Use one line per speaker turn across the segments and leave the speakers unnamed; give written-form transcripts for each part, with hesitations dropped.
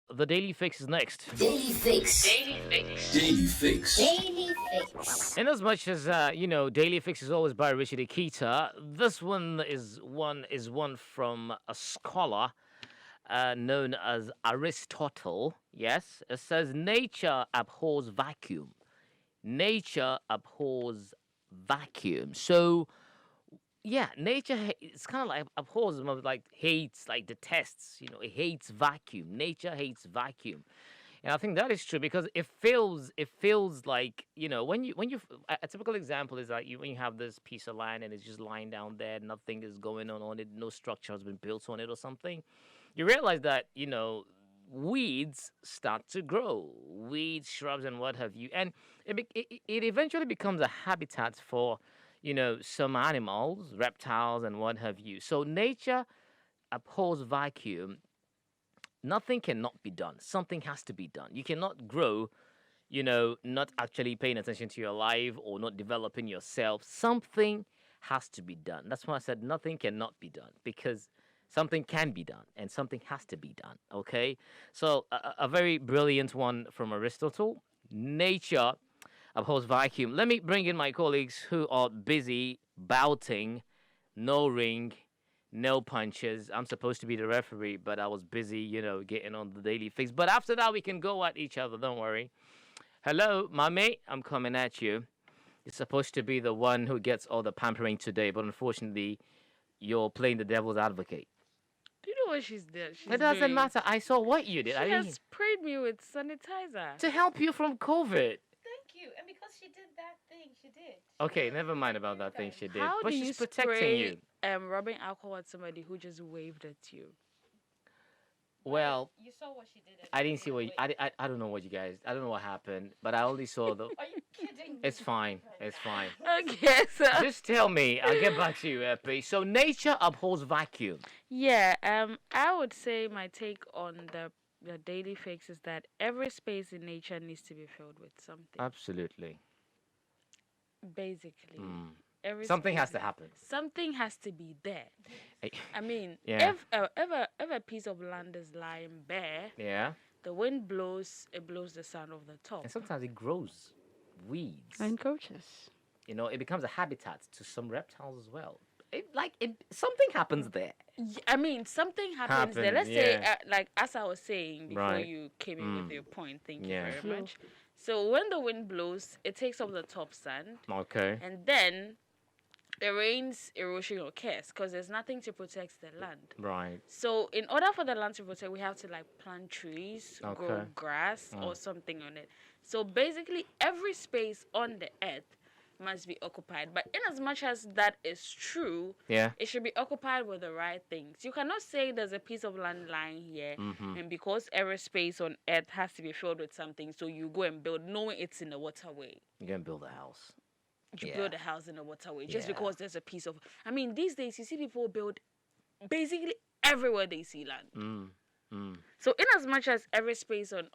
The Daily Fix is next.
Daily Fix.
Daily Fix.
Daily Fix. Daily Fix.
In as much as Daily Fix is always by Richard Akita, this one from a scholar known as Aristotle. Yes, it says nature abhors vacuum. Nature abhors vacuum. So yeah, it's kind of like abhors, like hates, like detests. It hates vacuum. Nature hates vacuum. And I think that is true because it feels like when you a typical example is that when you have this piece of land and it's just lying down there, nothing is going on it, no structure has been built on it or something. You realize that weeds start to grow, weeds, shrubs, and what have you, and it eventually becomes a habitat for some animals, reptiles, and what have you. So nature abhors vacuum. Nothing cannot be done. Something has to be done. You cannot grow, not actually paying attention to your life or not developing yourself. Something has to be done. That's why I said nothing cannot be done because something can be done and something has to be done. Okay? So, a very brilliant one from Aristotle. Nature abhors vacuum. Let me bring in my colleagues who are busy bouting, no ring, no punches. I'm supposed to be the referee, but I was busy, getting on the daily fix. But after that, we can go at each other. Don't worry. Hello, my mate. I'm coming at you. You're supposed to be the one who gets all the pampering today, but unfortunately, you're playing the devil's advocate.
Do you know what she's did?
It doesn't matter. I saw what you did.
She has sprayed me with sanitizer.
To help you from COVID.
Thank you. And because she did that thing, she did.
Okay, never mind about that thing she did.
How
But
do
she's
you
protecting
spray,
you.
rubbing alcohol at somebody who just waved at you?
Well,
You saw what she did.
I didn't see what I don't know what you guys. I don't know what happened, but I only saw the.
Are you kidding?
It's fine. It's fine.
Okay, so
Just tell me. I'll get back to you, Epi. So nature abhors vacuum.
yeah, I would say my take on the daily fix is that every space in nature needs to be filled with something.
Absolutely.
Basically,
Mm.
every
Something has
space-
to happen.
Something has to be there.
Eh,
I mean,
Yeah.
if a piece of land is lying bare,
Yeah.
the wind blows, it blows the sand off the top.
And sometimes it grows weeds.
And coaches.
It becomes a habitat to some reptiles as well. Something happens there.
I mean, something happens there. Let's
Happens,
say,
yeah.
like as I was saying before
Right.
you came in with your point. Thank you
Yeah.
very much. So when the wind blows, it takes up the top sand,
Okay.
and then it rains, erosion occurs because there's nothing to protect the land.
Right.
So in order for the land to protect, we have to plant trees, grow
Okay.
grass or something on it. So basically, every space on the earth must be occupied. But in as much as that is true,
Yeah.
it should be occupied with the right things. You cannot say there's a piece of land lying here, and because every space on earth has to be filled with something, so you go and build, knowing it's in the waterway.
You're gonna build a house.
You
Yeah.
build a house in the waterway just
Yeah.
because there's a piece of. I mean, these days you see people build basically everywhere they see land.
Mm. Mm.
So in as much as every space on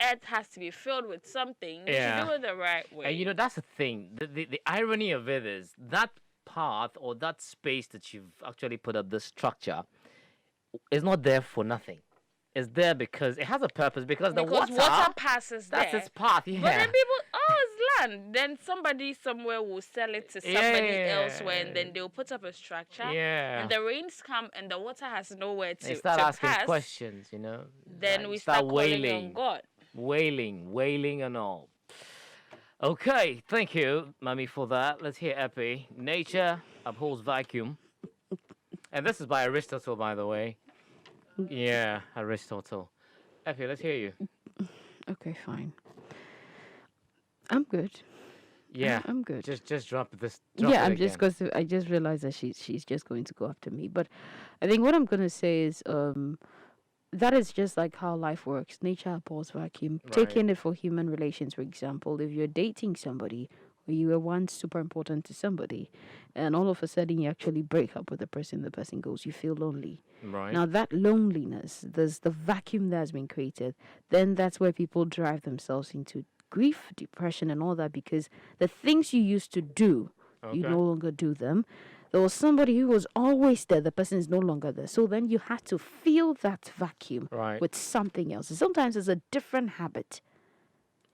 earth has to be filled with something, you
Yeah.
should do it the right way.
And that's the thing. The irony of it is that path or that space that you've actually put up, this structure, is not there for nothing. It's there because it has a purpose. Because the
because water passes
that's
there.
its path. Yeah.
But then people, it's land. Then somebody somewhere will sell it to somebody
Yeah.
elsewhere, and then they'll put up a structure.
Yeah.
And the rains come, and the water has nowhere
They
to
start
to
asking
pass.
questions.
Then
Like,
we start calling
wailing,
on God.
wailing and all. Okay, thank you, Mummy, for that. Let's hear Epi. Nature abhors vacuum. And this is by Aristotle, by the way. Yeah, Aristotle. Epi, let's hear you.
Okay, fine. I'm good.
Yeah,
I'm good.
Just drop this.
Yeah, I'm just because I just realized that she's just going to go after me. But I think what I'm gonna say is that is just like how life works. Nature abhors vacuum.
Right.
Taking it for human relations, for example, if you're dating somebody or you were once super important to somebody, and all of a sudden you actually break up with the person goes, you feel lonely.
Right.
Now that loneliness, there's the vacuum that has been created. Then that's where people drive themselves into grief, depression, and all that because the things you used to do, you
Okay.
no longer do them. There was somebody who was always there. The person is no longer there. So then you had to fill that vacuum
Right.
with something else. Sometimes it's a different habit.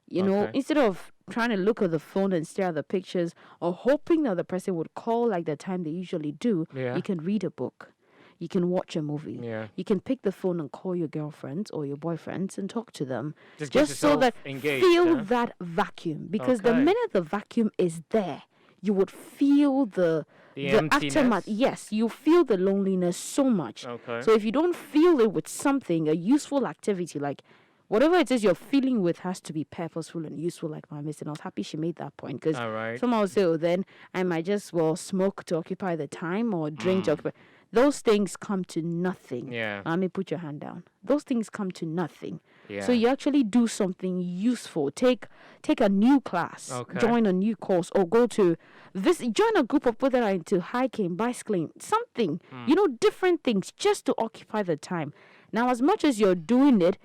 You know,
Okay.
instead of trying to look at the phone and stare at the pictures or hoping that the person would call like the time they usually do,
Yeah.
you can read a book. You can watch a movie.
Yeah.
You can pick the phone and call your girlfriends or your boyfriends and talk to them.
Just get
So
yourself
that
engaged,
feel
huh?
that vacuum. Because the
Okay.
minute the vacuum is there, you would feel the
emptiness?
aftermath. Yes, you feel the loneliness so much.
Okay.
So if you don't feel it with something, a useful activity, like whatever it is you're feeling with has to be purposeful and useful, like my miss. And I was happy she made that point because
All right.
someone would say, oh, then I might just, well, smoke to occupy the time or drink to occupy. Those things come to nothing.
Yeah.
Let me put your hand down. Those things come to nothing.
Yeah.
So you actually do something useful. Take a new class,
Okay.
join a new course, or go to join a group of people that are into hiking, bicycling, something. Different things just to occupy the time. Now, as much as you're doing it,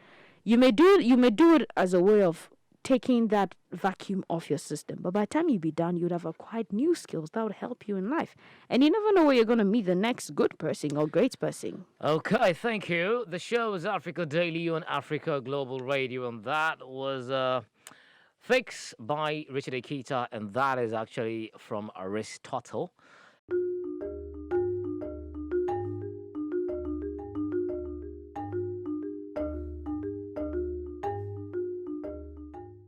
you may do it as a way of taking that vacuum off your system. But by the time you be done, you'd have acquired new skills that would help you in life. And you never know where you're going to meet the next good person or great person.
Okay, thank you. The show is Africa Daily on Africa Global Radio, and that was Fix by Richard Akita, and that is actually from Aristotle.